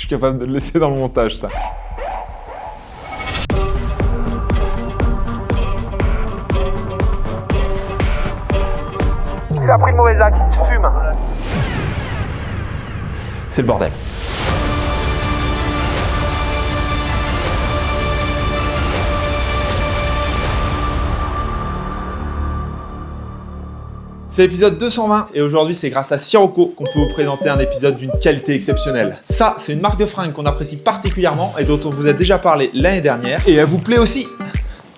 Je suis capable de le laisser dans le montage, ça. Il a pris le mauvais axe, il se fume. C'est le bordel. C'est l'épisode 220 et aujourd'hui c'est grâce à Sirocco qu'on peut vous présenter un épisode d'une qualité exceptionnelle. Ça, c'est une marque de fringues qu'on apprécie particulièrement et dont on vous a déjà parlé l'année dernière et elle vous plaît aussi.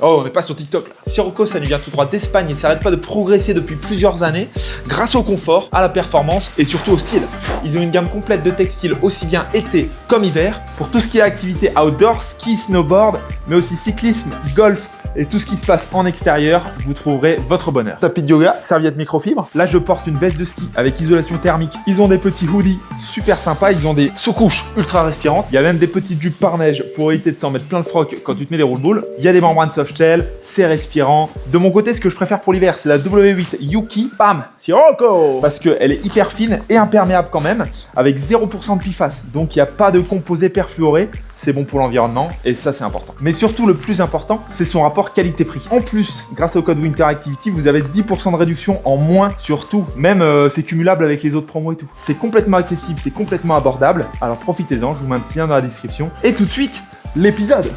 Oh, on n'est pas sur TikTok là. Sirocco, ça nous vient tout droit d'Espagne et ça n'arrête pas de progresser depuis plusieurs années grâce au confort, à la performance et surtout au style. Ils ont une gamme complète de textiles aussi bien été comme hiver pour tout ce qui est activité outdoor, ski, snowboard, mais aussi cyclisme, golf et tout ce qui se passe en extérieur, vous trouverez votre bonheur. Tapis de yoga, serviette microfibre. Là, je porte une veste de ski avec isolation thermique. Ils ont des petits hoodies super sympas. Ils ont des sous-couches ultra respirantes. Il y a même des petites jupes par neige pour éviter de s'en mettre plein le froc quand tu te mets des roule-boules. Il y a des membranes soft shell, c'est respirant. De mon côté, ce que je préfère pour l'hiver, c'est la W8 Yuki Pam Sirocco parce qu'elle est hyper fine et imperméable quand même, avec 0% de PFAS. Donc, il n'y a pas de composés perfluorés. C'est bon pour l'environnement et ça c'est important. Mais surtout le plus important, c'est son rapport qualité-prix. En plus, grâce au code Winter Activity, vous avez 10% de réduction en moins sur tout. Même c'est cumulable avec les autres promos et tout. C'est complètement accessible, c'est complètement abordable. Alors profitez-en, je vous mets un petit lien dans la description. Et tout de suite, l'épisode.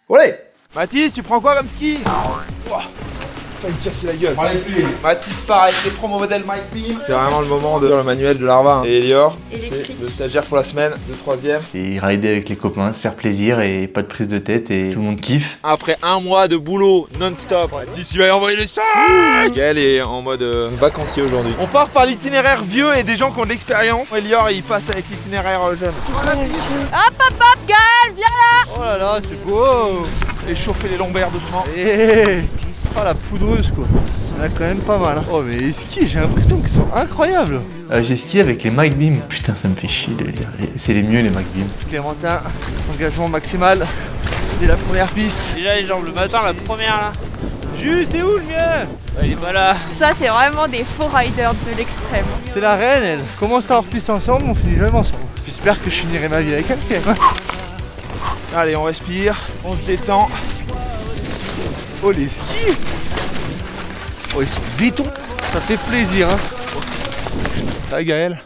Olé! Mathis, tu prends quoi comme ski? Failli me casser la gueule. Plus. Mathis part avec les promos modèles Mike Beam. C'est vraiment le moment de faire le manuel de l'Arva. Et Elior, c'est le stagiaire pour la semaine, de 3ème. Et rider avec les copains, se faire plaisir et pas de prise de tête et tout le monde kiffe. Après un mois de boulot non-stop, Mathis, tu vas y envoyer les sacs. Gaël est en mode vacancier aujourd'hui. On part par l'itinéraire vieux et des gens qui ont de l'expérience. Elior, il passe avec l'itinéraire jeune. Hop, Gaël, viens là. Oh là là, c'est beau. Et chauffer les lombaires doucement. Oh la poudreuse quoi. Il y en a quand même pas mal. Oh mais les skis, j'ai l'impression qu'ils sont incroyables. J'ai skié avec les Mike Beam. Putain, ça me fait chier de le dire. C'est les mieux les Mike Beam. Clémentin, engagement maximal dès la première piste. Déjà les jambes le matin, la première là. Juste, c'est où le mien? Il est pas là. Ça, c'est vraiment des faux riders de l'extrême. C'est la reine elle. On commence à hors piste ensemble, on finit jamais ensemble. J'espère que je finirai ma vie avec elle quand même. Allez, on respire, on se détend. Oh les skis. Oh ils sont béton. Ça fait plaisir hein. Ah Gaël.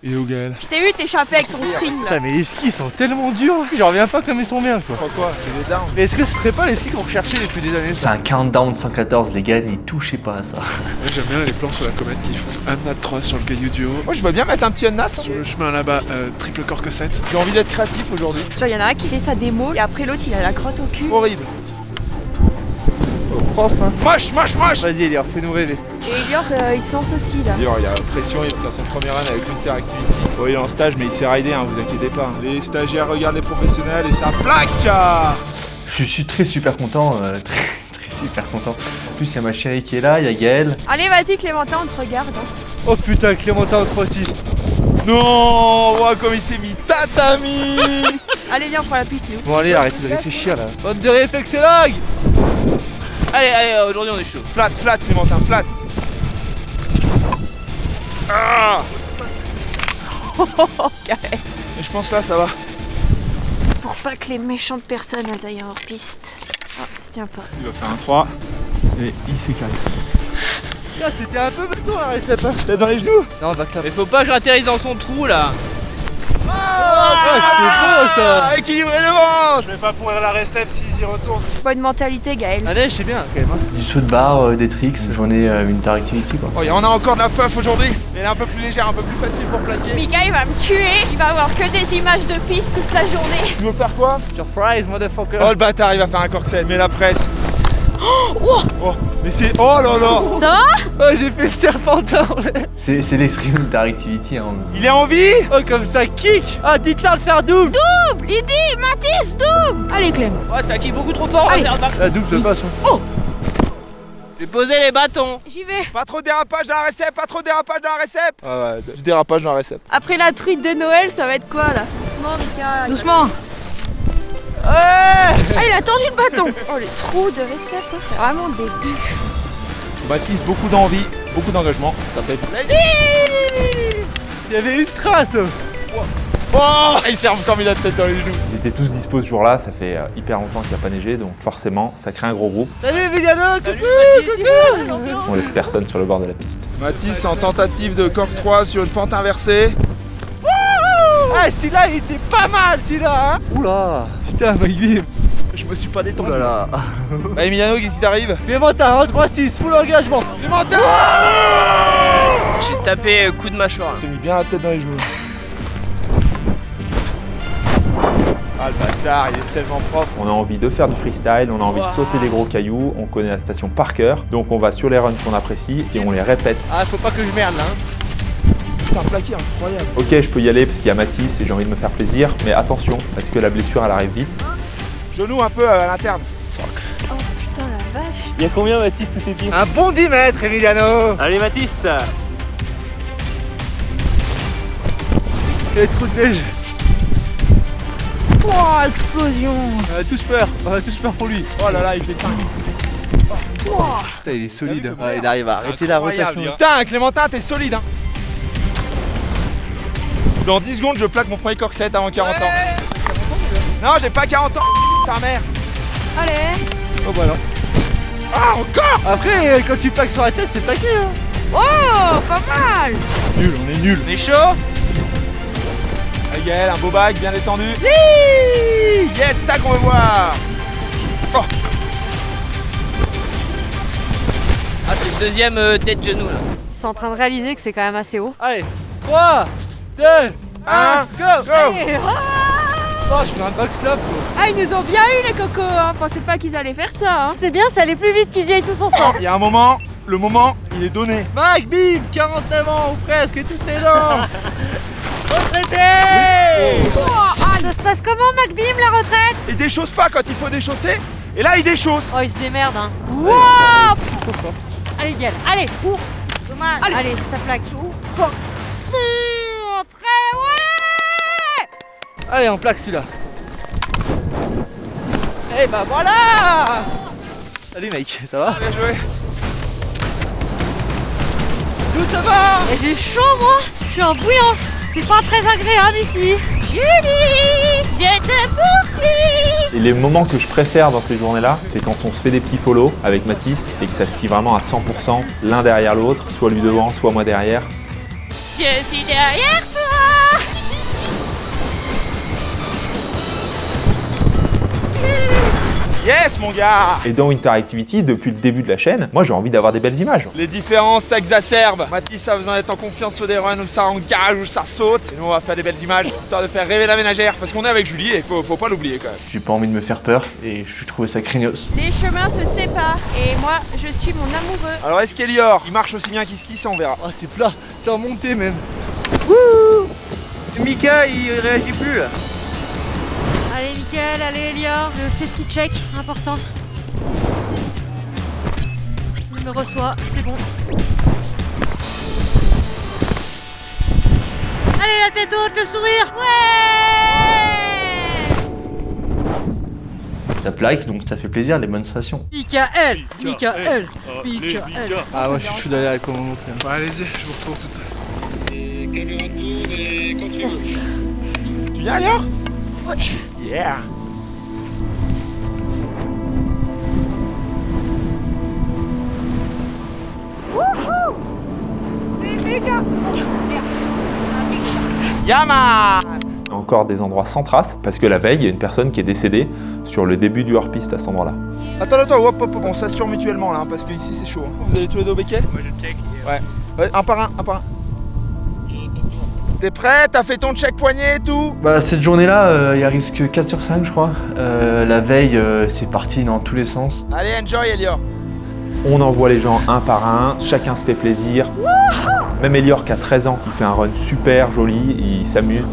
Il est où Gaël? Je t'ai vu t'échapper avec ton string là. Putain mais les skis sont tellement durs. J'en reviens pas comme ils sont bien quoi. Pourquoi? C'est des downs. Mais est-ce que ce serait pas les skis qu'on recherchait depuis des années C'est ça? un countdown 114, les gars, n'y touchez pas à ça. Moi j'aime bien les plans sur la comète qui font un nat 3 sur le caillou du haut. Moi je veux bien mettre un petit unnat. Sur le chemin là-bas, triple corque 7. J'ai envie d'être créatif aujourd'hui. Genre, y en a un qui fait sa démo et après l'autre, il a la crotte au cul. Horrible. Prof hein. Moche. Vas-y Elior, fais-nous rêver. Et Elior, il se lance aussi là. D'ailleurs, il y a pression, il va faire son premier run avec Winter Activity. Bon, il est en stage, mais il s'est ridé, hein, vous inquiétez pas. Les stagiaires regardent les professionnels et ça plaque. Je suis très super content, très super content. En plus, il y a ma chérie qui est là, il y a Gaël. Allez, vas-y, Clémentin, on te regarde. Hein. Oh putain, Clémentin au 3-6. Non, ouais, comme il s'est mis tatami. Allez, viens, on prend la piste, nous. Bon allez, arrêtez de réfléchir là. Bande de réflexologues. Allez, aujourd'hui on est chaud. Flat, Clémentin, flat. Ah. Gaël. Et je pense là, ça va. Pour pas que les méchantes personnes elles aillent hors piste. Oh, ça tient pas. Il va faire un 3 et il s'éclate. Putain, c'était un peu béton la réception. T'es dans les genoux? Non, on va clapper. Mais faut pas que j'atterrisse dans son trou là. Ah, c'était beau ça. Équilibrer le ventre. Je vais pas pourrir la réception s'ils y retournent. Bonne mentalité, Gaël. La neige, c'est bien quand même. Hein. Du saut de barre, des tricks, j'en ai une activity quoi. Oh, et on a encore de la puff aujourd'hui. Mais elle est un peu plus légère, un peu plus facile pour plaquer. Mika, il va me tuer. Il va avoir que des images de piste toute la journée. Tu veux faire quoi? Surprise, motherfucker. Oh le bâtard, il va faire un corset. Mets la presse. Oh, mais c'est... Oh là là. Ça va? Oh, j'ai fait le serpentin en l'air. C'est l'extreme interactivity hein. Il est en vie. Oh, comme ça kick. Ah, dites-leur de faire double. Double. Il dit, Mathis, double. Allez, Clem. Ouais, ça kick beaucoup trop fort. On va Allez. faire back. La double se passe. Hein. J'ai posé les bâtons. J'y vais. Pas trop de dérapage dans la récep, pas trop de dérapage dans la récep. Ah ouais, du dérapage dans la récep. Après la truite de Noël, ça va être quoi là? Doucement, Mika. Doucement. Ouais. Ah, il a tendu le bâton. Oh, les trous de récepte, hein, c'est vraiment des bûches. Baptiste, beaucoup d'envie, beaucoup d'engagement, ça fait plaisir. Il y avait une trace. Oh, il s'est encore mis la tête dans les genoux. Ils étaient tous dispo ce jour-là, ça fait hyper longtemps qu'il n'y a pas neigé, donc forcément, ça crée un gros groupe. Salut Emiliano, coucou. On laisse personne sur le bord de la piste. Mathis en tentative de corps 3 sur une pente inversée. Ah, celui-là, il était pas mal, celui-là, hein. Oula, putain, McBeam. Je me suis pas détendu. Oh là là. Bah Emiliano, qu'est-ce qui t'arrive? Clémentin, 1-3-6, full engagement. Clémentin! J'ai tapé coup de mâchoire. T'as mis bien la tête dans les genoux. Ah le bâtard, il est tellement propre. On a envie de faire du freestyle, on a envie de sauter des gros cailloux, on connaît la station par cœur, donc on va sur les runs qu'on apprécie et on les répète. Ah, faut pas que je merde, là, hein. Putain, un plaqué incroyable. Ok, je peux y aller parce qu'il y a Mathis et j'ai envie de me faire plaisir, mais attention, parce que la blessure elle arrive vite. Genou un peu à l'interne. Oh putain la vache. Il y a combien Mathis sous tes pieds? Un bon 10 mètres, Emiliano. Allez Mathis. Il y a trop de neige. Oh explosion. On a tous peur pour lui. Oh là là, il fait 5. Putain, il est solide. Ah, il arrive à arrêter la rotation. Putain, Clémentin, t'es solide, hein. Dans 10 secondes, je plaque mon premier cork 7 avant 40 ans. Non, j'ai pas 40 ans, ta mère. Allez. Oh bah non. Ah, encore. Après, quand tu plaques sur la tête, c'est plaqué, hein. Oh pas mal. Nul, on est nul. On est chaud. Gaël, un beau bac bien détendu. Yes, ça qu'on veut voir. Oh. Ah, c'est le deuxième tête genou là. Ils sont en train de réaliser que c'est quand même assez haut. Allez, 3, 2, 1, go. Allez, oh Oh, je fais un back slap. ah ils nous ont bien eu les cocos, hein. Pensez pas qu'ils allaient faire ça, hein. C'est bien, ça allait plus vite qu'ils y aillent tous ensemble. Il y a un moment, le moment, il est donné. McBeam, 49 ans ou presque, et toutes ses dents. Ça se passe comment, McBeam, la retraite? Il déchausse pas quand il faut déchausser. Et là, il déchausse. Oh, ils se démerdent, hein. Wow. Allez, Gaël, allez, ouvre. Dommage. Allez, ça plaque. Très ouais. Allez, on plaque celui-là. Et bah voilà. Salut mec, ça va? Bien joué. D'où ça va? Et j'ai chaud, moi. Je suis en bouillance. C'est pas très agréable ici. Julie, je te poursuis. Et les moments que je préfère dans ces journées-là, c'est quand on se fait des petits follow avec Mathis et que ça skie vraiment à 100%, l'un derrière l'autre, soit lui devant, soit moi derrière. Je suis derrière toi. Yes, mon gars. Et dans Winter Activity, depuis le début de la chaîne, moi j'ai envie d'avoir des belles images. Les différences s'exacerbent. Mathis a besoin d'être en confiance sur des runs où ça engage, où ça saute. Et nous, on va faire des belles images, histoire de faire rêver la ménagère. Parce qu'on est avec Julie et faut pas l'oublier quand même. J'ai pas envie de me faire peur et je trouve ça craignos. Les chemins se séparent et moi je suis mon amoureux. Alors, est-ce qu'Elior, il marche aussi bien qu'il skie? Ça, on verra. Oh, c'est plat, c'est en montée même. Mika, il réagit plus là. Allez, Mickaël, allez, Elior. Le safety check, c'est important. Il me reçoit, c'est bon. Allez, la tête haute, le sourire. Ouais. Ça plaque, donc ça fait plaisir, les bonnes sensations. Mickaël. Ah ouais, je suis chaud d'aller avec mon oncle. Bon, allez-y, je vous retrouve tout à l'heure. Tu viens, Elior? Ouais. Yeah. C'est méga. Yaman. Encore des endroits sans traces, parce que la veille, il y a une personne qui est décédée sur le début du hors-piste à cet endroit-là. Attends, hop, on s'assure mutuellement là, hein, parce qu'ici c'est chaud. hein. Vous allez tous les deux au becquet? Moi je check. Ouais, un par un. T'es prêt? T'as fait ton check poignet et tout? Bah cette journée-là, il y a risque 4 sur 5 je crois. La veille, c'est parti dans tous les sens. Allez, enjoy, Elior. On envoie les gens un par un, chacun se fait plaisir. Même Elior qui a 13 ans, qui fait un run super joli, il s'amuse.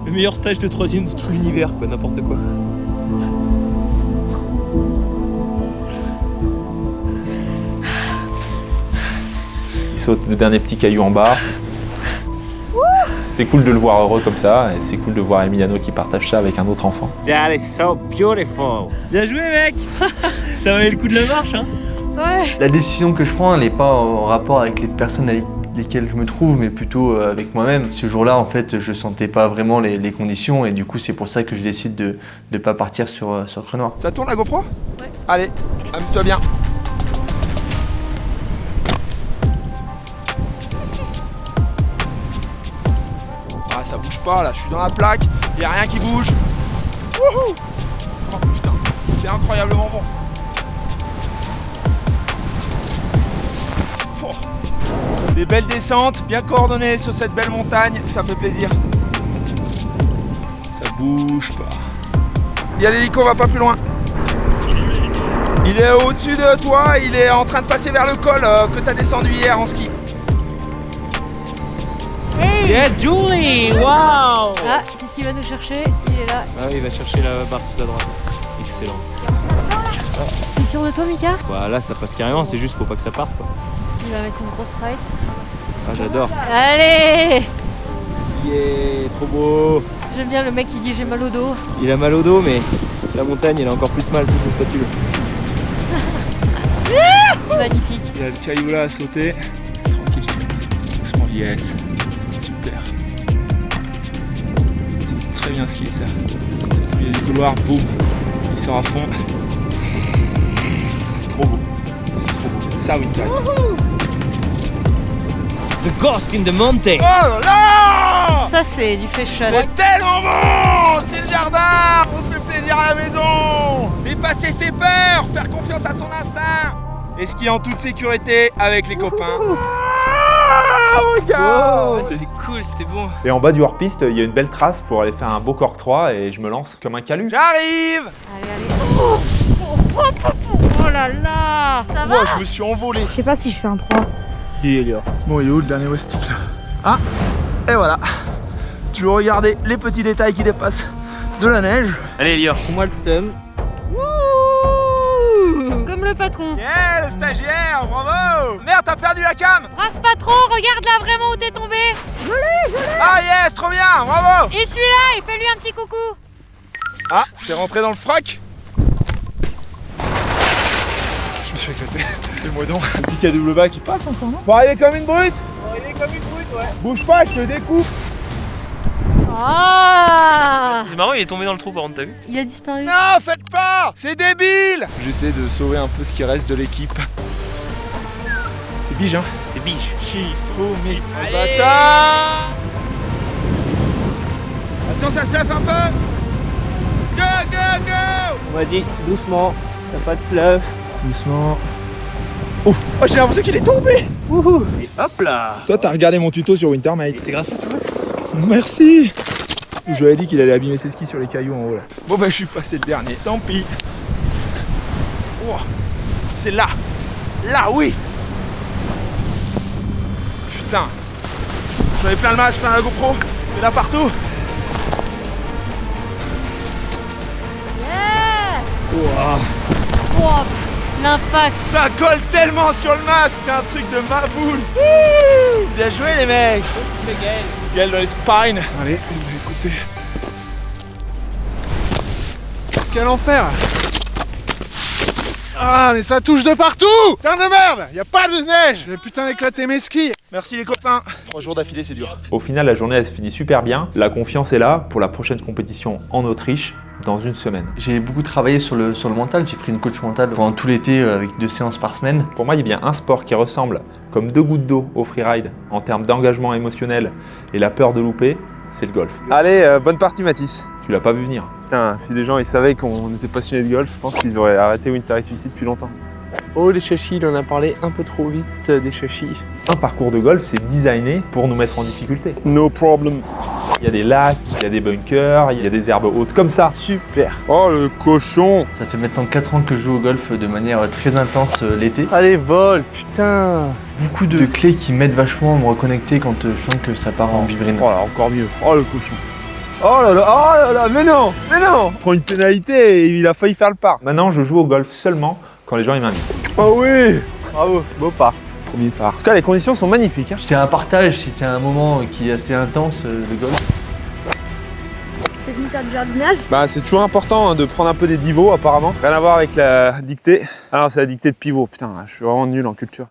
Le meilleur stage de 3ème de tout l'univers, quoi, n'importe quoi. Il saute le dernier petit caillou en bas. C'est cool de le voir heureux comme ça, et c'est cool de voir Emiliano qui partage ça avec un autre enfant. That is so beautiful. Bien joué mec. Ça valait le coup de la marche hein. Ouais. La décision que je prends, elle n'est pas en rapport avec les personnes avec lesquels je me trouve, mais plutôt avec moi-même. Ce jour-là, en fait, je sentais pas vraiment les conditions et du coup, c'est pour ça que je décide de ne pas partir sur Creux Noir. Ça tourne la GoPro? Ouais. Allez, amuse-toi bien. Ah, ça bouge pas là, je suis dans la plaque, y a rien qui bouge. Wouhou! Oh putain, c'est incroyablement bon. Oh. Des belles descentes, bien coordonnées sur cette belle montagne, ça fait plaisir. Ça bouge pas. Il y a l'hélico, on va pas plus loin. Il est au-dessus de toi, il est en train de passer vers le col que t'as descendu hier en ski. Hey Yeah, Julie! Wow! Ah, qu'est-ce qu'il va nous chercher? Il est là. Ah, il va chercher la barre tout à droite. Excellent. T'es sûr de toi, Mika? Bah là, ça passe carrément, c'est juste faut pas que ça parte quoi. Il va mettre une grosse strike. Ah, j'adore. Allez! Yeah, trop beau. J'aime bien le mec qui dit j'ai mal au dos. Il a mal au dos, mais la montagne, elle a encore plus mal, c'est ce spatule. Magnifique. Il y a le caillou là à sauter. Tranquille. Doucement, yes. Super. C'est très bien skié ça. Surtout il y a des couloirs, boum. Il sort à fond. C'est trop beau. C'est trop beau. C'est ça Winterite. The ghost in the mountain! Oh là là! Ça, c'est du fashion. C'est tellement bon! C'est le jardin! On se fait plaisir à la maison! Dépasser ses peurs! Faire confiance à son instinct! Et skier en toute sécurité avec les copains. C'était cool, c'était bon. Et en bas du hors-piste, il y a une belle trace pour aller faire un beau cork 3 et je me lance comme un calu. J'arrive! Allez, allez. Oh là là! Ça va? Moi, je me suis envolé. Je sais pas si je fais un 3. Dis, Elior. Bon, il est où le dernier Westic là? Ah! Et voilà. Toujours regarder les petits détails qui dépassent de la neige. Allez, Elior, fous-moi le seum. Wouh! Comme le patron. Yeah, le stagiaire, bravo! Merde, t'as perdu la cam! Brasse pas trop, regarde là vraiment où t'es tombé. Ah yes, trop bien, bravo! Et celui-là, il fait lui un petit coucou. Ah, c'est rentré dans le frac? Je me suis éclaté. Fais-moi donc. Le pic à double bas qui passe encore, non? Faut arriver comme une brute! Bouge pas, je te découpe! Ah! C'est marrant, il est tombé dans le trou par contre, t'as vu? Il a disparu. Non, faites pas! C'est débile! J'essaie de sauver un peu ce qui reste de l'équipe. C'est bige, hein? C'est bige. Shifumi. Bâtard! Attention, ça se lève un peu! Go, go, go! On m'a dit doucement, t'as pas de fleuve. Doucement. Oh, j'ai l'impression qu'il est tombé! Hop là! Toi, t'as regardé mon tuto sur Wintermate. C'est grâce à toi. Merci! Je lui ai dit qu'il allait abîmer ses skis sur les cailloux en haut là. Bon bah je suis passé le dernier, tant pis. Oh, c'est là! Là, oui! Putain! J'en ai plein le masque, plein la GoPro, il y en a partout! Yeah! Wow. Oh, l'impact. Ça colle tellement sur le masque, c'est un truc de ma boule! Ouh, bien joué les mecs! Gaël dans les spines! Allez, écoutez. Quel enfer! Ah, mais ça touche de partout! Putain de merde! Y a pas de neige! J'ai putain éclaté mes skis! Merci les copains! 3 jours d'affilée, c'est dur. Au final, la journée elle se finit super bien. La confiance est là pour la prochaine compétition en Autriche dans une semaine. J'ai beaucoup travaillé sur le mental, j'ai pris une coach mentale pendant tout l'été avec 2 séances par semaine. Pour moi, il y a bien un sport qui ressemble comme 2 gouttes d'eau au freeride en termes d'engagement émotionnel et la peur de louper, c'est le golf. Allez, bonne partie Mathis. Tu l'as pas vu venir. Putain, si les gens ils savaient qu'on était passionnés de golf, je pense qu'ils auraient arrêté Winter Activity depuis longtemps. Oh, les chachis, il en a parlé un peu trop vite des chachis. Un parcours de golf, c'est designé pour nous mettre en difficulté. No problem. Il y a des lacs, il y a des bunkers, il y a des herbes hautes comme ça. Super. Oh le cochon! Ça fait maintenant 4 ans que je joue au golf de manière très intense l'été. Allez, vole, putain! Beaucoup de clés qui m'aident vachement à me reconnecter quand je sens que ça part en vibrine. Oh là, encore mieux. Oh le cochon. Oh là là, mais non! Prends une pénalité et il a failli faire le par. Maintenant, je joue au golf seulement quand les gens ils m'invitent. Oh oui! Bravo, beau par. Premier par. En tout cas, les conditions sont magnifiques. Hein. C'est un partage, si c'est un moment qui est assez intense, le golf. Technique du jardinage. Bah, c'est toujours important hein, de prendre un peu des divos apparemment. Rien à voir avec la dictée. Ah non, c'est la dictée de pivot. Putain, je suis vraiment nul en culture.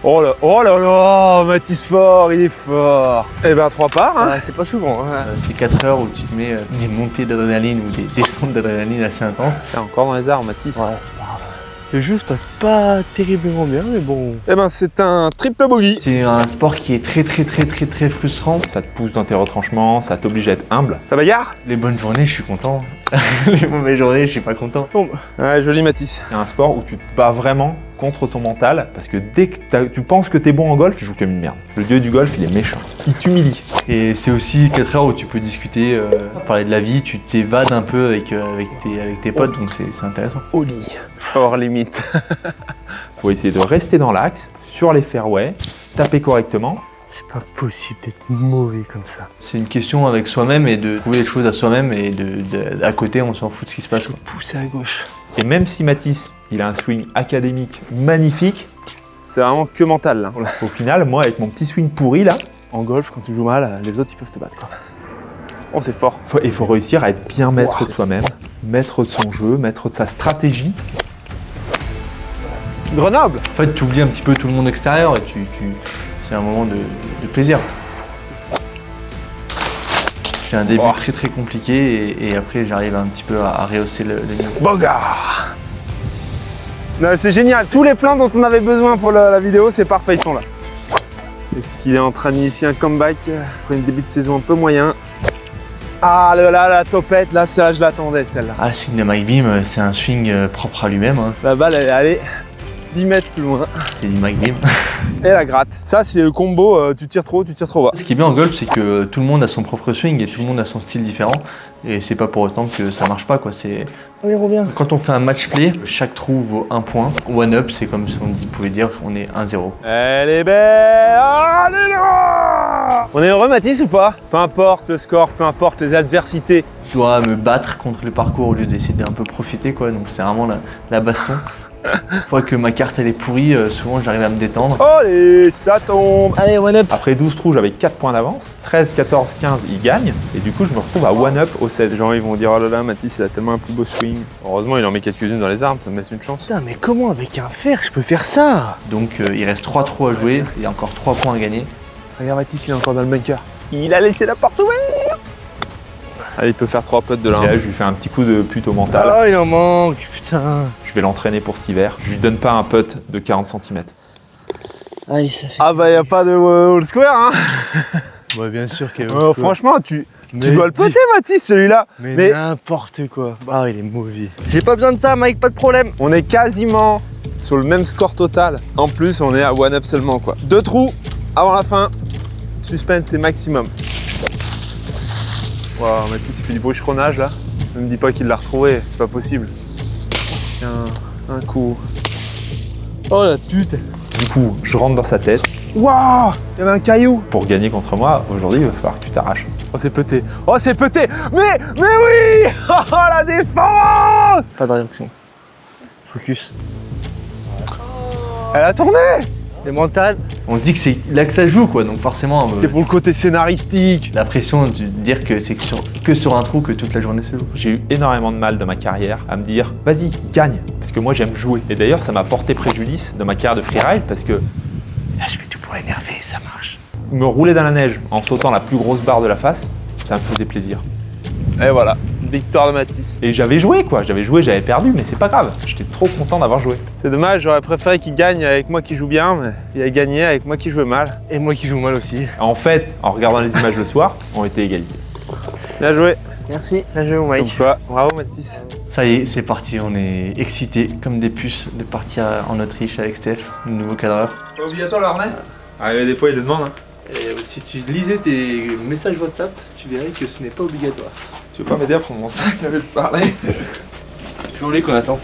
Oh là, Mathis fort, il est fort. Eh ben 3 parts, hein. C'est pas souvent. Hein. C'est 4 heures où tu te mets des montées d'adrénaline ou des descentes d'adrénaline assez intenses. Putain, encore dans les arbres, Mathis. Ouais, c'est pas grave. Le jeu se passe pas terriblement bien, mais bon. Eh ben c'est un triple bogey. C'est un sport qui est très frustrant. Ça te pousse dans tes retranchements, ça t'oblige à être humble. Ça bagarre? Les bonnes journées, je suis content. Les mauvaises journées, je suis pas content. Ouais, joli Mathis. C'est un sport où tu te bats vraiment contre ton mental, parce que dès que tu penses que t'es bon en golf, tu joues comme une merde. Le dieu du golf, il est méchant. Il t'humilie. Et c'est aussi 4 heures où tu peux discuter, parler de la vie, tu t'évades un peu avec tes potes, donc c'est intéressant. Au lit. Hors limite. Faut essayer de rester dans l'axe, sur les fairways, taper correctement. C'est pas possible d'être mauvais comme ça. C'est une question avec soi-même et de trouver les choses à soi-même et à côté, on s'en fout de ce qui se passe. Pousser à gauche. Et même si Mathis, il a un swing académique magnifique, C'est vraiment que mental là. au final, moi avec mon petit swing pourri là, En golf, quand tu joues mal, les autres ils peuvent te battre quoi. Oh c'est fort. il faut réussir à être bien maître de soi-même, maître de son jeu, maître de sa stratégie. Grenoble. En fait, tu oublies un petit peu tout le monde extérieur et c'est un moment de plaisir. J'ai un début très compliqué et après j'arrive un petit peu à rehausser le niveau. Bogard. C'est génial, tous les plans dont on avait besoin pour la vidéo, c'est parfait, ils sont là. Est-ce qu'il est en train d'initier un comeback après une début de saison un peu moyen? Ah là, la topette, là, ça, je l'attendais celle-là. Ah, le swing de Mike Beam, c'est un swing propre à lui-même. Hein. La balle, elle est allée 10 mètres plus loin. C'est du Mike Beam. Et la gratte. Ça, c'est le combo, tu tires trop bas. Ce qui est bien en golf, c'est que tout le monde a son propre swing et tout le monde a son style différent. Et c'est pas pour autant que ça marche pas, quoi. Allez, reviens. Quand on fait un match play, chaque trou vaut 1 point. One up, c'est comme si on pouvait dire on est 1-0. Elle est belle. Allez là. On est heureux, Mathis, ou pas? Peu importe le score, peu importe les adversités. Je dois me battre contre le parcours au lieu d'essayer d'un peu profiter, quoi. Donc c'est vraiment la baston. Une fois que ma carte elle est pourrie, souvent j'arrive à me détendre. Allez, ça tombe. Allez, one up. Après 12 trous, j'avais 4 points d'avance. 13, 14, 15, il gagne. Et du coup, je me retrouve à one up au 16. Les gens ils vont dire oh là là, Mathis il a tellement un plus beau swing. Heureusement il en met quelques-unes dans les armes, ça me laisse une chance. Putain, mais comment avec un fer je peux faire ça? Donc il reste 3 trous à jouer, il y a encore 3 points à gagner. Regarde Mathis, il est encore dans le bunker. Il a laissé la porte ouverte. Allez, il peut faire 3 putts de là. Et là, je lui fais un petit coup de pute au mental. Oh, il en manque, putain. Je vais l'entraîner pour cet hiver. Je lui donne pas un putt de 40 cm. Allez, ça fait. Ah bah y a pas de all square hein. Ouais, bien sûr qu'il y a Franchement, tu dois le putter Mathis celui-là. Mais n'importe quoi. Ah, il est mauvais. J'ai pas besoin de ça, Mike, pas de problème. On est quasiment sur le même score total. En plus, on est à one up seulement quoi. 2 trous avant la fin. Suspense c'est maximum. Waouh, Mathis il fait du brucheronnage là. Ne me dis pas qu'il l'a retrouvé, c'est pas possible. Tiens, un coup. Oh la pute. Du coup, je rentre dans sa tête. Waouh, il y avait un caillou. Pour gagner contre moi, aujourd'hui, il va falloir que tu t'arraches. Oh c'est pété. Oh c'est pété. Mais oui. Oh la défense. Pas de réaction. Focus. Elle a tourné. C'est mental. On se dit que c'est là que ça se joue, quoi. Donc forcément. C'est pour le côté scénaristique. La pression de dire que c'est que sur un trou que toute la journée se joue. J'ai eu énormément de mal dans ma carrière à me dire vas-y, gagne, parce que moi j'aime jouer. Et d'ailleurs, ça m'a porté préjudice dans ma carrière de freeride parce que Là, je fais tout pour énerver, ça marche. me rouler dans la neige en sautant la plus grosse barre de la face, ça me faisait plaisir. Et voilà, victoire de Mathis. Et j'avais joué quoi, j'avais perdu, mais c'est pas grave. J'étais trop content d'avoir joué. C'est dommage, j'aurais préféré qu'il gagne avec moi qui joue bien, mais il a gagné avec moi qui jouais mal. Et moi qui joue mal aussi. En fait, en regardant les images le soir, on était égalité. Bien joué. Merci. Bien joué, Comme quoi, bravo Mathis. Ça y est, c'est parti. On est excités comme des puces de partir en Autriche avec Steph, le nouveau cadreur. C'est obligatoire le harnais? Ah, des fois il le demande. Hein. Et si tu lisais tes messages WhatsApp, tu verrais que ce n'est pas obligatoire. Tu veux pas m'aider à prendre mon sac avec le parler? Tu voulais qu'on attend.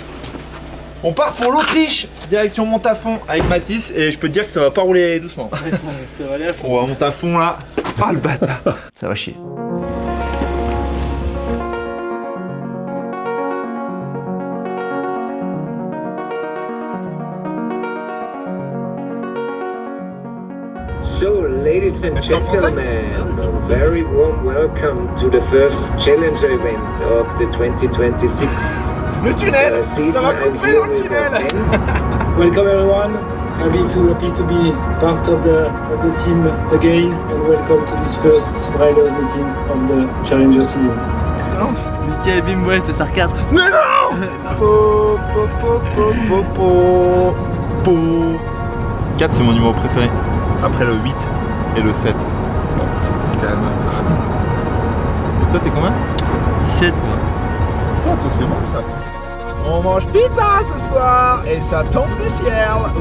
On part pour l'Autriche, direction Montafon avec Mathis, et je peux te dire que ça va pas rouler doucement. Ça va aller à fond. On va monter à fond là. Ah le bâtard. Ça va chier. So, ladies and gentlemen, a very warm welcome to the first Challenger event of the 2026 Le tunnel, ça season. va I'm couper here dans le with tunnel. Ben. Welcome everyone. happy to be part of the team again and welcome to this first riders meeting of the Challenger season. Mickaël Bim West, Star 4. Mais non. 4 c'est mon numéro préféré. Après le 8 et le 7. Bon, c'est quand même... Et toi t'es combien? 17 moi. Ça, toi c'est bon ça. On mange pizza ce soir et ça tombe du ciel.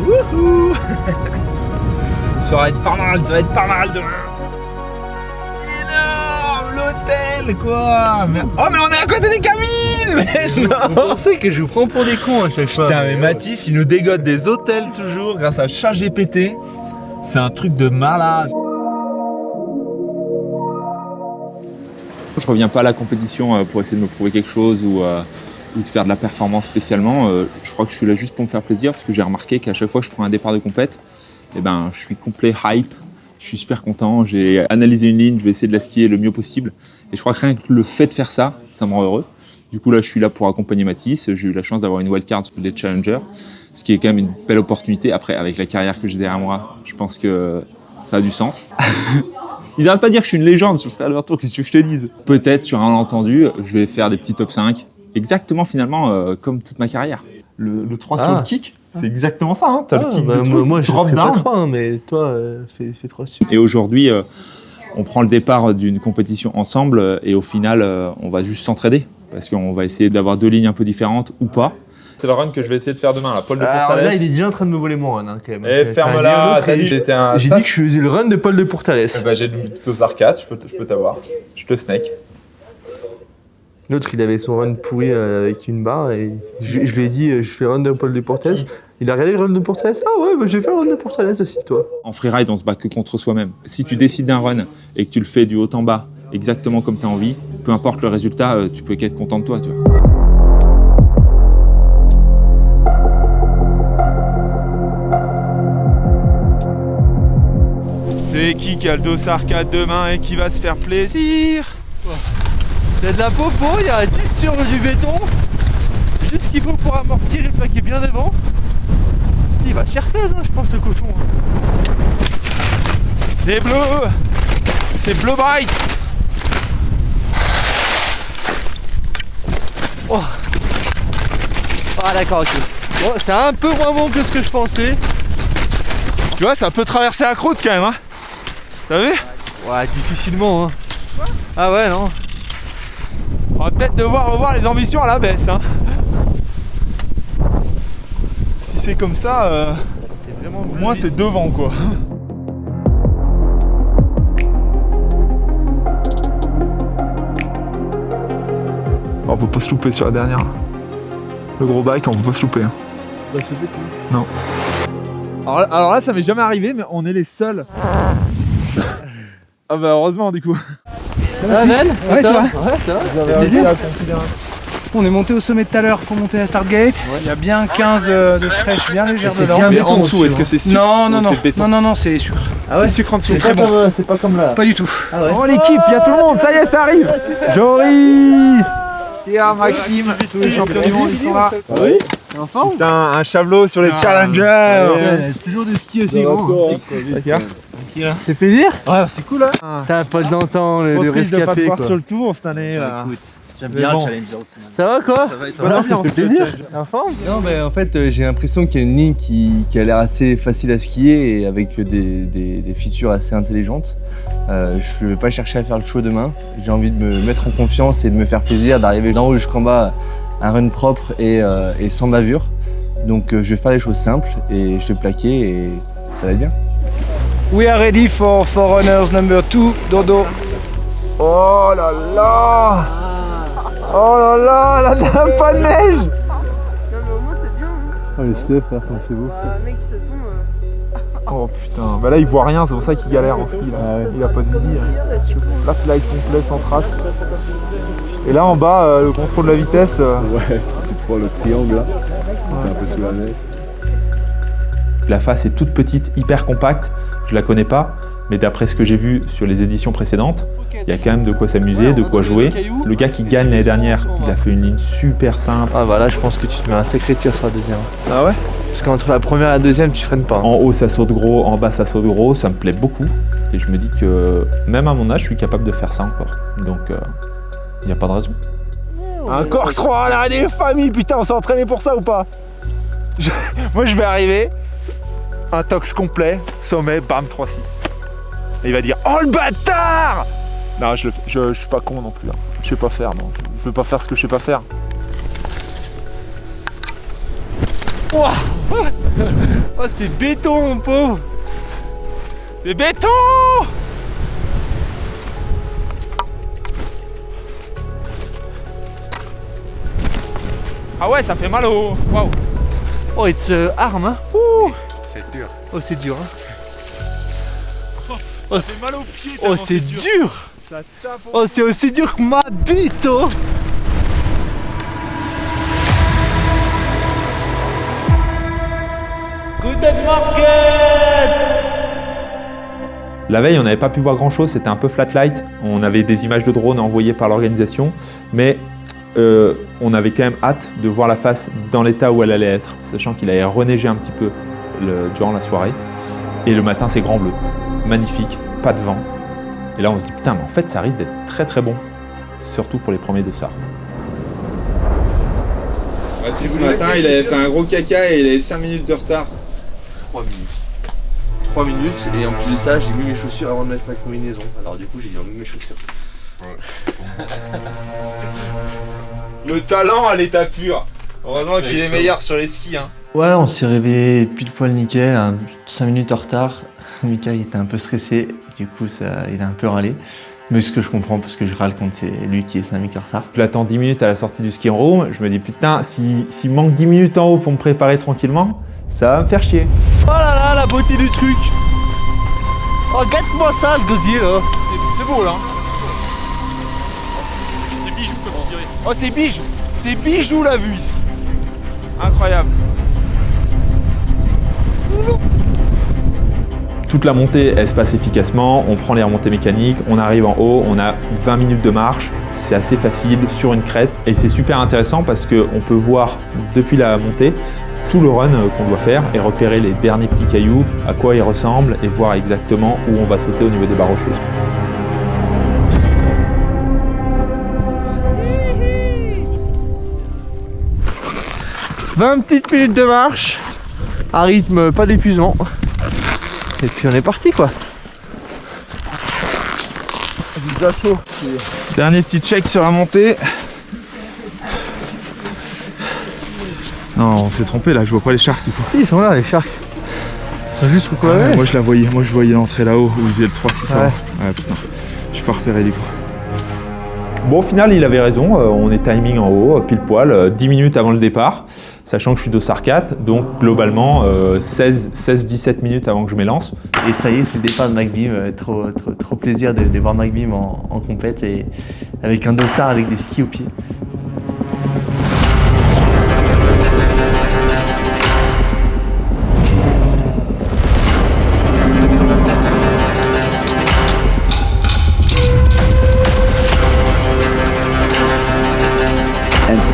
Wouhou. Ça va être pas mal, ça va être pas mal demain. Énorme, l'hôtel quoi. Oh mais on est à côté des cabines. Mais non. Vous pensez que je vous prends pour des cons à chaque fois. Putain mais Mathis il nous dégote des hôtels toujours grâce à ChatGPT. C'est un truc de malade. Je reviens pas à la compétition pour essayer de me prouver quelque chose ou de faire de la performance spécialement. Je crois que je suis là juste pour me faire plaisir parce que j'ai remarqué qu'à chaque fois que je prends un départ de compète, eh ben, je suis complet hype, je suis super content, j'ai analysé une ligne, je vais essayer de la skier le mieux possible. Et je crois que rien que le fait de faire ça, ça me rend heureux. Du coup là, je suis là pour accompagner Mathis. J'ai eu la chance d'avoir une wildcard sur les Challengers, ce qui est quand même une belle opportunité. Après, avec la carrière que j'ai derrière moi, je pense que ça a du sens. Ils n'arrêtent pas de dire que je suis une légende sur le Freeride World Tour, qu'est-ce que je te dise? Peut-être sur un malentendu, je vais faire des petits top 5. Exactement finalement comme toute ma carrière. Le 3 sur le kick, c'est exactement ça. Hein. T'as le kick de truc, moi je drop ferai down. pas 3, mais toi fais 3 sur. Et aujourd'hui, on prend le départ d'une compétition ensemble et au final, on va juste s'entraider parce qu'on va essayer d'avoir 2 lignes un peu différentes ou pas. C'est le run que je vais essayer de faire demain, la Paul de Alors Portales. là, il est déjà en train de me voler mon run quand même. Et ferme-la, t'as dit que j'étais un... J'ai dit que je faisais le run de Paul de Portales. Bah, j'ai le Close 4, je peux t'avoir. Je te snake. L'autre, il avait son run pourri avec une barre et je lui ai dit je fais le run de Paul de Portales. Il a regardé le run de Portales. Ah ouais, bah, j'ai fait le run de Portales aussi, toi. En freeride, on se bat que contre soi-même. Si tu décides d'un run et que tu le fais du haut en bas, exactement comme tu as envie, peu importe le résultat, tu peux qu'être content de toi, tu vois. C'est qui a le dos arcade demain et qui va se faire plaisir? Il y a de la popo, il y a 10 sur du béton. Juste ce qu'il faut pour amortir et plaquer bien devant. Il va se faire plaisir, je pense, le cochon. C'est bleu! C'est bleu bright! Oh. Ah d'accord, ok. Bon, c'est un peu moins bon que ce que je pensais. Tu vois, ça peut traverser la croûte quand même, hein? T'as vu? Ouais, difficilement, hein. Ah ouais, non. On va peut-être devoir revoir les ambitions à la baisse, hein. Si c'est comme ça, au moins c'est devant, quoi. On peut pas se louper sur la dernière. Le gros bike, on peut pas se louper. Hein. Non. Alors là, ça m'est jamais arrivé, mais on est les seuls. Ah bah heureusement du coup. Ça va Ben? Ouais, ça va. Ouais, ça va. Vous avez réussi à considérer. On est monté au sommet tout à l'heure pour monter à Stargate. Il y a bien 15 de fraîche bien légère dedans. Mais en dessous, est-ce que c'est sucre? Non, c'est sucre. Ah ouais? C'est sucre en dessous. C'est Très pas, bon. c'est pas comme là. Pas du tout. Ah ouais. Oh l'équipe, il y a tout le monde, ça y est, ça arrive. Joris, Pierre, Maxime, tous les champions du monde, ils sont là. Ah oui? Putain, un chavelot sur les challengers. Toujours des skis aussi gros. C'est plaisir? Ouais, c'est cool hein. T'as pas d'antan, Trop de triste de pas te rescapé voir quoi. sur le tour cette année là. J'aime bien le challenger. Ça va quoi? Voilà, ça fait plaisir. Non mais en fait j'ai l'impression qu'il y a une ligne qui a l'air assez facile à skier et avec des features assez intelligentes. Je vais pas chercher à faire le show demain. J'ai envie de me mettre en confiance et de me faire plaisir, d'arriver d'en haut jusqu'en bas, un run propre et sans bavure. Donc je vais faire les choses simples et je vais plaquer et ça va être bien. We are ready for runners number 2, Dodo. Oh là là. Oh là là, là t'as pas de neige. Non mais au moins c'est bien. Hein. Oh les stuff là, c'est beau. Mec, de toute façon. Oh putain, bah là il voit rien, c'est pour ça qu'il galère en ski là. Il a pas de visie. Là flight complet sans trace. Et là en bas, le contrôle de la vitesse. Ouais, tu prends le triangle là, t'es un peu sous la neige. La face est toute petite, hyper compacte, je la connais pas, mais d'après ce que j'ai vu sur les éditions précédentes, il y a quand même de quoi s'amuser, de quoi jouer. Le gars qui gagne l'année dernière, il a fait une ligne super simple. Ah bah là je pense que tu te mets un sacré tir sur la deuxième. Ah ouais? Parce qu'entre la première et la deuxième, tu freines pas. En haut, ça saute gros, en bas, ça saute gros, ça me plaît beaucoup. Et je me dis que même à mon âge, je suis capable de faire ça encore. Donc, il n'y a pas de raison. Encore 3 en arrêt des familles, putain, on s'est entraîné pour ça ou pas? Moi je vais arriver, un tox complet, sommet, bam, 3-6. Et il va dire, oh le bâtard! Non, je suis pas con non plus. Hein. Je sais pas faire, non. Je veux pas faire ce que je sais pas faire. Oh, oh c'est béton, mon pauvre. C'est béton. Ah ouais, ça fait mal au... Waouh. Oh, it's arme, hein. C'est dur. Oh, c'est dur, hein. Oh, c'est mal aux pieds. Oh, c'est dur. Oh, c'est aussi dur que ma bite, oh. Guten Morgen. La veille, on n'avait pas pu voir grand-chose, c'était un peu flat light. On avait des images de drone envoyées par l'organisation, mais on avait quand même hâte de voir la face dans l'état où elle allait être, sachant qu'il allait reneiger un petit peu durant la soirée. Et le matin, c'est grand bleu, magnifique, pas de vent. Et là, on se dit, putain, mais en fait, ça risque d'être très très bon, surtout pour les premiers dossards. Ce matin, il avait fait un gros caca et il avait 5 minutes de retard. 3 minutes. 3 minutes, et en plus de ça, j'ai mis mes chaussures avant de mettre ma combinaison. Alors du coup, j'ai mis mes chaussures. Le talent à l'état pur. Heureusement qu'il est meilleur sur les skis. Hein. Ouais, on s'est réveillé pile poil nickel, 5 minutes en retard. Mika il était un peu stressé, du coup il a un peu râlé. Mais ce que je comprends, parce que je râle quand c'est lui qui est 5 minutes en retard. Je l'attends 10 minutes à la sortie du ski room, je me dis putain, s'il manque 10 minutes en haut pour me préparer tranquillement, ça va me faire chier. Oh là là, la beauté du truc. Oh, regarde-moi ça, le gosier, là. C'est beau, là. C'est bijou, comme tu dirais. Oh, c'est bijou. C'est bijou, la vue, ici. Incroyable. Toute la montée, elle se passe efficacement, on prend les remontées mécaniques, on arrive en haut, on a 20 minutes de marche, c'est assez facile sur une crête et c'est super intéressant parce qu'on peut voir depuis la montée tout le run qu'on doit faire et repérer les derniers petits cailloux, à quoi ils ressemblent et voir exactement où on va sauter au niveau des barres rocheuses. « 20 petites minutes de marche, à rythme pas d'épuisement. Et puis on est parti quoi. Dernier petit check sur la montée. Non, on s'est trompé là, je vois pas les sharks du coup. Si, ils sont là les sharks. Ils sont juste recollés. Ouais, moi je voyais l'entrée là-haut où il faisait le 3-6. Ouais. Ouais putain, je suis pas repéré du coup. Bon, au final, il avait raison, on est timing en haut, pile poil, 10 minutes avant le départ, sachant que je suis dossard 4, donc globalement 16-17 minutes avant que je m'élance. Et ça y est, c'est le départ de McBeam, trop plaisir de voir McBeam en compète et avec un dossard avec des skis aux pieds.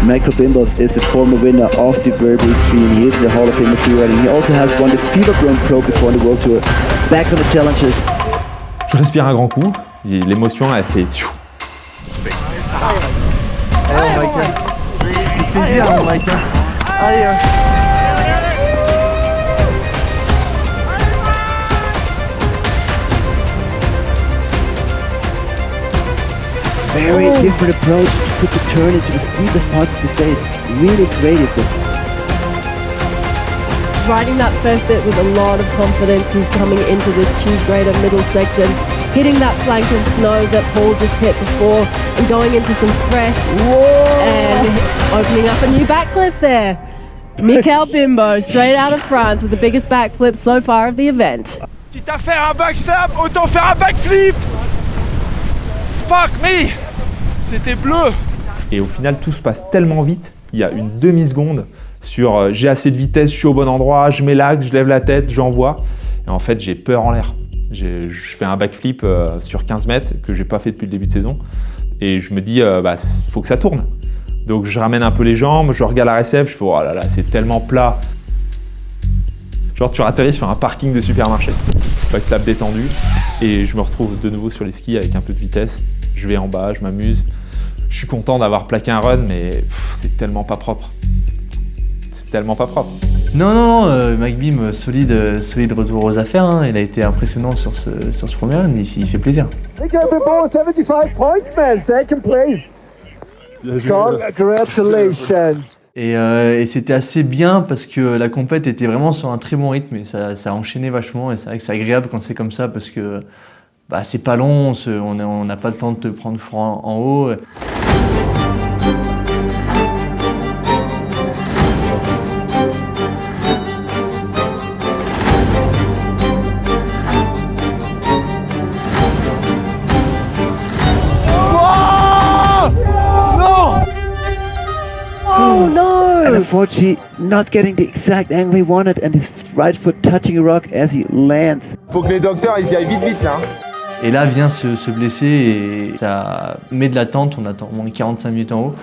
Michael Bimbos is the former winner of the Burberry Extreme. He is in the Hall of Fame of freeriding. He also has won the Fever Grown Pro before on the World Tour. Back on the challenges. Je respire un grand coup, l'émotion a fait... Allez Michael. C'est plaisir Michael. Allez. Very different approach to put the turn into the steepest part of the face. Really creative. Riding that first bit with a lot of confidence. He's coming into this Keys Grader middle section, hitting that flank of snow that Paul just hit before, and going into some fresh and opening up a new backflip there. Michael Bimbo, straight out of France, with the biggest backflip so far of the event. Quitte à faire un backslap, autant faire un backflip. Fuck me. C'était bleu. Et au final, tout se passe tellement vite, il y a une demi-seconde sur j'ai assez de vitesse, je suis au bon endroit, je mets l'axe, je lève la tête, j'envoie. Et en fait, j'ai peur en l'air. Je fais un backflip sur 15 mètres que j'ai pas fait depuis le début de saison. Et je me dis, faut que ça tourne. Donc je ramène un peu les jambes, je regarde la réception, je fais oh là là, c'est tellement plat. Genre tu atterris sur un parking de supermarché. Avec ça détendu. Et je me retrouve de nouveau sur les skis avec un peu de vitesse. Je vais en bas, je m'amuse. Je suis content d'avoir plaqué un run, mais c'est tellement pas propre. C'est tellement pas propre. Non, Mike Beam, solide retour aux affaires. Hein. Il a été impressionnant sur ce premier run. Il fait plaisir. 75 points, man. Second place. Congratulations. Et c'était assez bien parce que la compète était vraiment sur un très bon rythme et ça a enchaîné vachement. Et c'est vrai que c'est agréable quand c'est comme ça parce que c'est pas long, on n'a pas le temps de te prendre froid en haut. Oh no! And unfortunately, not getting the exact angle he wanted, and his right foot touching a rock as he lands. Faut que les docteurs ils y aillent vite là. Et là vient se blesser et ça met de l'attente, on attend au moins 45 minutes en haut.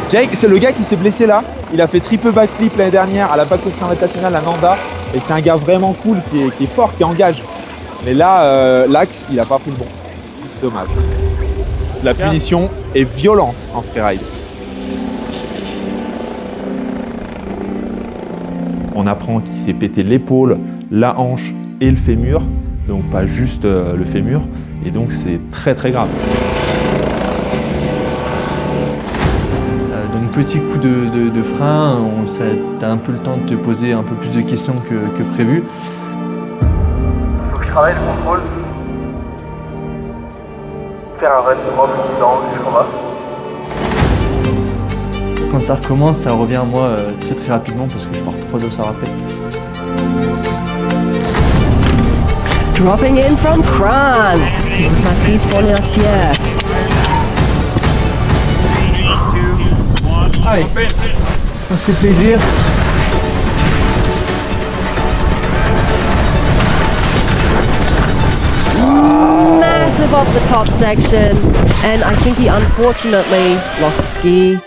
Jake, c'est le gars qui s'est blessé là. Il a fait triple backflip l'année dernière à la Backcountry Invitational à Nanda. Et c'est un gars vraiment cool, qui est fort, qui engage. Mais là, l'axe, il a pas pris le bon. Dommage. La punition est violente en freeride. On apprend qu'il s'est pété l'épaule, la hanche et le fémur. Donc pas juste le fémur. Et donc c'est très très grave. Donc petit coup de frein, t'as un peu le temps de te poser un peu plus de questions que prévu. Faut que je travaille le contrôle. Faire un run propre jusqu'en bas. Quand ça recommence, ça revient à moi très très rapidement parce que je pars 3 os après. Dropping in from France, Mathis Fournier. Allez, ça fait plaisir. Massive off the top section, and I think he unfortunately lost the ski.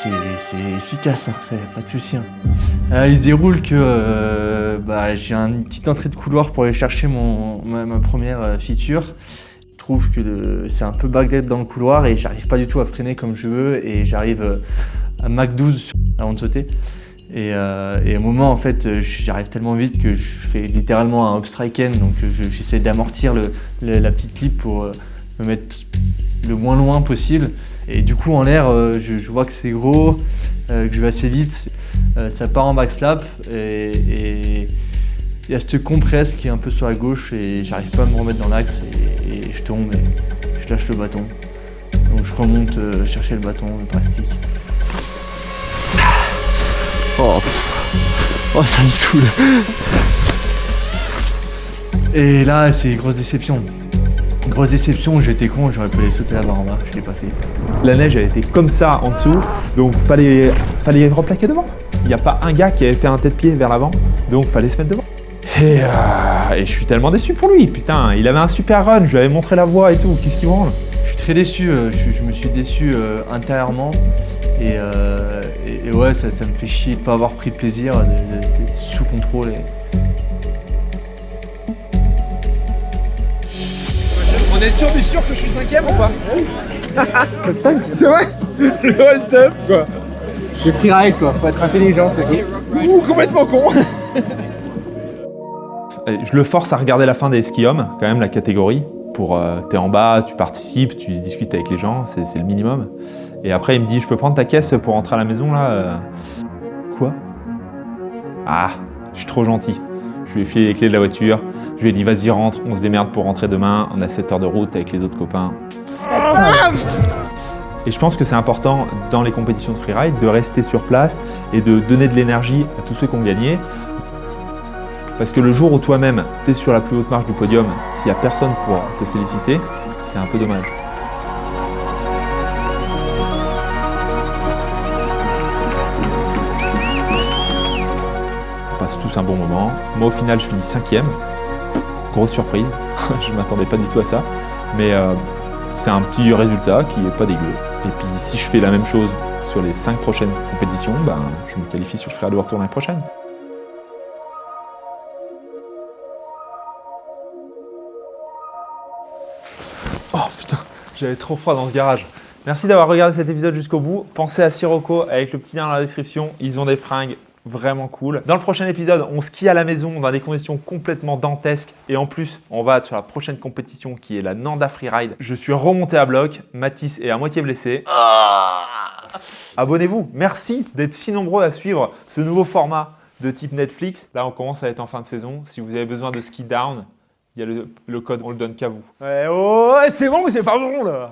C'est efficace, hein, pas de souci. Hein. Il se déroule que j'ai une petite entrée de couloir pour aller chercher ma première feature. Je trouve que c'est un peu backdead dans le couloir et j'arrive pas du tout à freiner comme je veux et j'arrive à Mach 12 avant de sauter. Et au moment en fait j'arrive tellement vite que je fais littéralement un upstriken, donc j'essaie d'amortir la petite clip pour me mettre le moins loin possible. Et du coup en l'air je vois que c'est gros, que je vais assez vite, ça part en backslap et il y a cette compresse qui est un peu sur la gauche et j'arrive pas à me remettre dans l'axe et je tombe et je lâche le bâton. Donc je remonte chercher le bâton drastique. Oh ça me saoule. Et là c'est grosse déception. Grosse déception, j'étais con, j'aurais pu aller sauter là-bas en bas, je l'ai pas fait. La neige elle était comme ça en dessous, donc fallait replaquer devant. Il n'y a pas un gars qui avait fait un tête-pied vers l'avant, donc fallait se mettre devant. Et je suis tellement déçu pour lui, putain, il avait un super run, je lui avais montré la voie et tout, qu'est-ce qu'il branle? Je suis très déçu, je me suis déçu intérieurement et ouais, ça me fait chier de pas avoir pris de plaisir, d'être sous contrôle. On est sûr que je suis 5ème ou pas? Comme ça, c'est vrai. Le hold up quoi. C'est freeride quoi, faut être intelligent ce truc. Ouh, complètement con. Je le force à regarder la fin des ski-hommes, quand même la catégorie. Pour t'es en bas, tu participes, tu discutes avec les gens, c'est le minimum. Et après il me dit je peux prendre ta caisse pour rentrer à la maison là? Quoi? Ah, je suis trop gentil. Je lui ai filé les clés de la voiture, je lui ai dit vas-y rentre, on se démerde pour rentrer demain, on a 7 heures de route avec les autres copains. Et je pense que c'est important dans les compétitions de freeride de rester sur place et de donner de l'énergie à tous ceux qui ont gagné. Parce que le jour où toi-même t'es sur la plus haute marche du podium, s'il n'y a personne pour te féliciter, c'est un peu dommage. On passe tous un bon moment. Moi au final je finis 5ème. Grosse surprise, je ne m'attendais pas du tout à ça. Mais c'est un petit résultat qui est pas dégueu. Et puis si je fais la même chose sur les 5 prochaines compétitions, ben, je me qualifie sur le Frère de Retour l'année prochaine. Oh putain, j'avais trop froid dans ce garage. Merci d'avoir regardé cet épisode jusqu'au bout. Pensez à Sirocco avec le petit lien dans la description. Ils ont des fringues vraiment cool. Dans le prochain épisode, on skie à la maison dans des conditions complètement dantesques. Et en plus, on va sur la prochaine compétition qui est la Nanda Freeride. Je suis remonté à bloc. Mathis est à moitié blessé. Abonnez-vous. Merci d'être si nombreux à suivre ce nouveau format de type Netflix. Là, on commence à être en fin de saison. Si vous avez besoin de ski down, il y a le code, on le donne qu'à vous. Ouais, oh, c'est bon, mais c'est pas bon là.